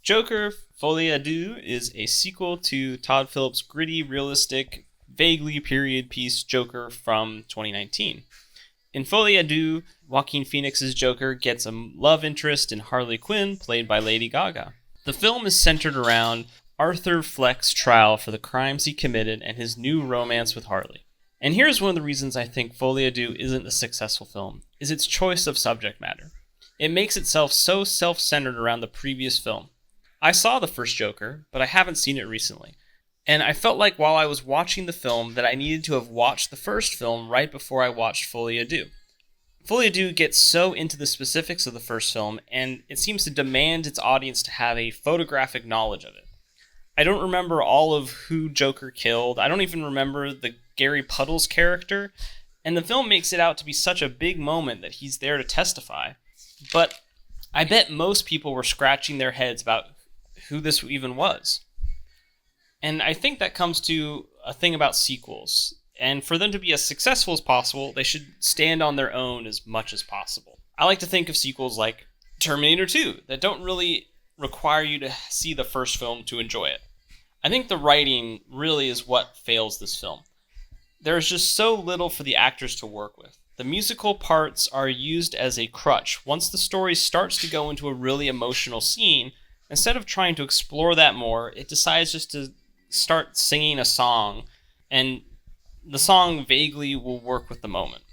Joker, Folie Deux is a sequel to Todd Phillips' gritty, realistic, vaguely period piece Joker from 2019. In Folie Deux, Joaquin Phoenix's Joker gets a love interest in Harley Quinn, played by Lady Gaga. The film is centered around Arthur Fleck's trial for the crimes he committed and his new romance with Harley. And here's one of the reasons I think Folie Deux isn't a successful film, is its choice of subject matter. It makes itself so self-centered around the previous film. I saw the first Joker, but I haven't seen it recently. And I felt like while I was watching the film that I needed to have watched the first film right before I watched Folie Deux. Folie Deux gets so into the specifics of the first film, and it seems to demand its audience to have a photographic knowledge of it. I don't remember all of who Joker killed. I don't even remember the Gary Puddles character, and the film makes it out to be such a big moment that he's there to testify. But I bet most people were scratching their heads about who this even was. And I think that comes to a thing about sequels. And for them to be as successful as possible, they should stand on their own as much as possible. I like to think of sequels like Terminator 2 that don't really require you to see the first film to enjoy it. I think the writing really is what fails this film. There is just so little for the actors to work with. The musical parts are used as a crutch. Once the story starts to go into a really emotional scene, instead of trying to explore that more, it decides just to start singing a song, and the song vaguely will work with the moment.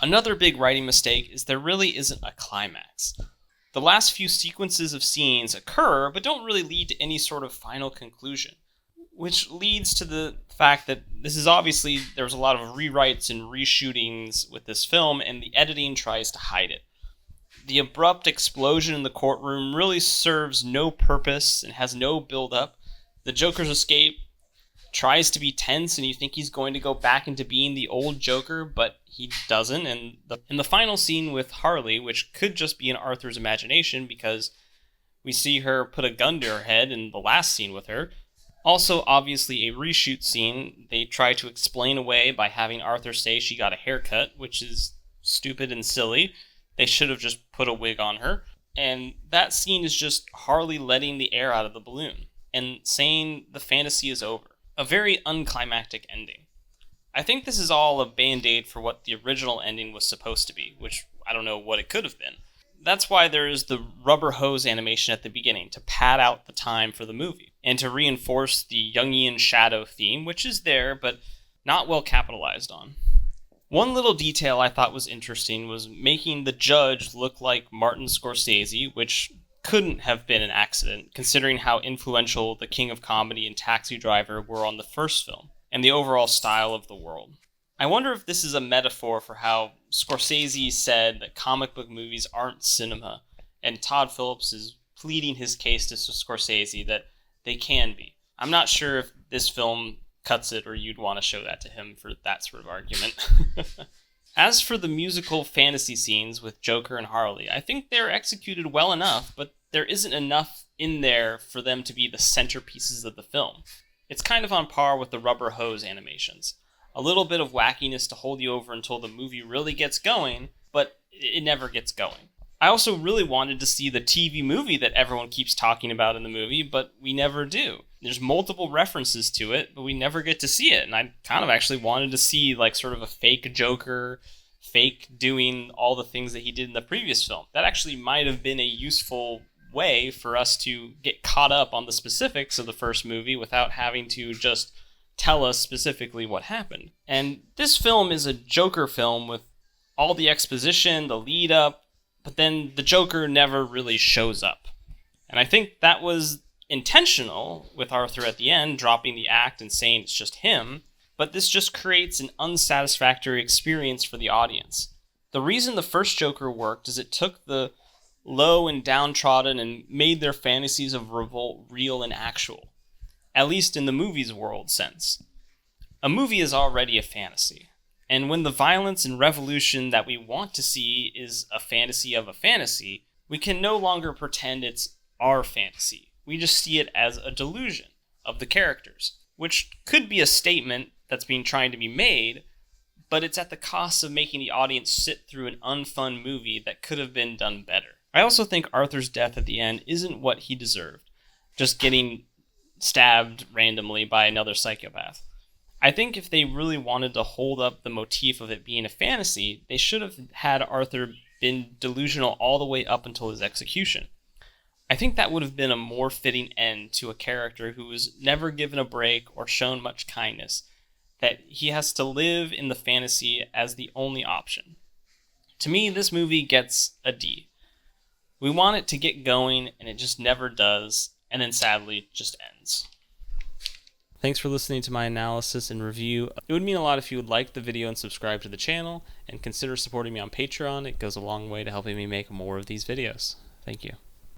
Another big writing mistake is there really isn't a climax. The last few sequences of scenes occur, but don't really lead to any sort of final conclusion, which leads to the fact that this is obviously, there's a lot of rewrites and reshootings with this film, and the editing tries to hide it. The abrupt explosion in the courtroom really serves no purpose and has no build-up. The Joker's escape tries to be tense, and you think he's going to go back into being the old Joker, but he doesn't. And in the final scene with Harley, which could just be in Arthur's imagination because we see her put a gun to her head in the last scene with her, also obviously a reshoot scene they try to explain away by having Arthur say she got a haircut, which is stupid and silly. They should have just put a wig on her. And that scene is just Harley letting the air out of the balloon and saying the fantasy is over. A very unclimactic ending. I think this is all a band-aid for what the original ending was supposed to be, which I don't know what it could have been. That's why there is the rubber hose animation at the beginning, to pad out the time for the movie, and to reinforce the Jungian shadow theme, which is there, but not well capitalized on. One little detail I thought was interesting was making the judge look like Martin Scorsese, which couldn't have been an accident, considering how influential The King of Comedy and Taxi Driver were on the first film, and the overall style of the world. I wonder if this is a metaphor for how Scorsese said that comic book movies aren't cinema, and Todd Phillips is pleading his case to Scorsese that they can be. I'm not sure if this film cuts it or you'd want to show that to him for that sort of argument. As for the musical fantasy scenes with Joker and Harley, I think they're executed well enough, but there isn't enough in there for them to be the centerpieces of the film. It's kind of on par with the rubber hose animations. A little bit of wackiness to hold you over until the movie really gets going, but it never gets going. I also really wanted to see the TV movie that everyone keeps talking about in the movie, but we never do. There's multiple references to it, but we never get to see it, and I kind of actually wanted to see like sort of a fake Joker, fake doing all the things that he did in the previous film. That actually might have been a useful way for us to get caught up on the specifics of the first movie without having to just tell us specifically what happened. And this film is a Joker film with all the exposition, the lead up, but then the Joker never really shows up. And I think that was intentional with Arthur at the end, dropping the act and saying it's just him, but this just creates an unsatisfactory experience for the audience. The reason the first Joker worked is it took the low and downtrodden and made their fantasies of revolt real and actual, at least in the movie's world sense. A movie is already a fantasy, and when the violence and revolution that we want to see is a fantasy of a fantasy, we can no longer pretend it's our fantasy. We just see it as a delusion of the characters, which could be a statement that's being trying to be made, but it's at the cost of making the audience sit through an unfun movie that could have been done better. I also think Arthur's death at the end isn't what he deserved. just getting stabbed randomly by another psychopath. I think if they really wanted to hold up the motif of it being a fantasy, they should have had Arthur been delusional all the way up until his execution. I think that would have been a more fitting end to a character who was never given a break or shown much kindness, that he has to live in the fantasy as the only option. To me, this movie gets a D. We want it to get going, and it just never does, and then sadly just ends. Thanks for listening to my analysis and review. It would mean a lot if you would like the video and subscribe to the channel, and consider supporting me on Patreon. It goes a long way to helping me make more of these videos. Thank you.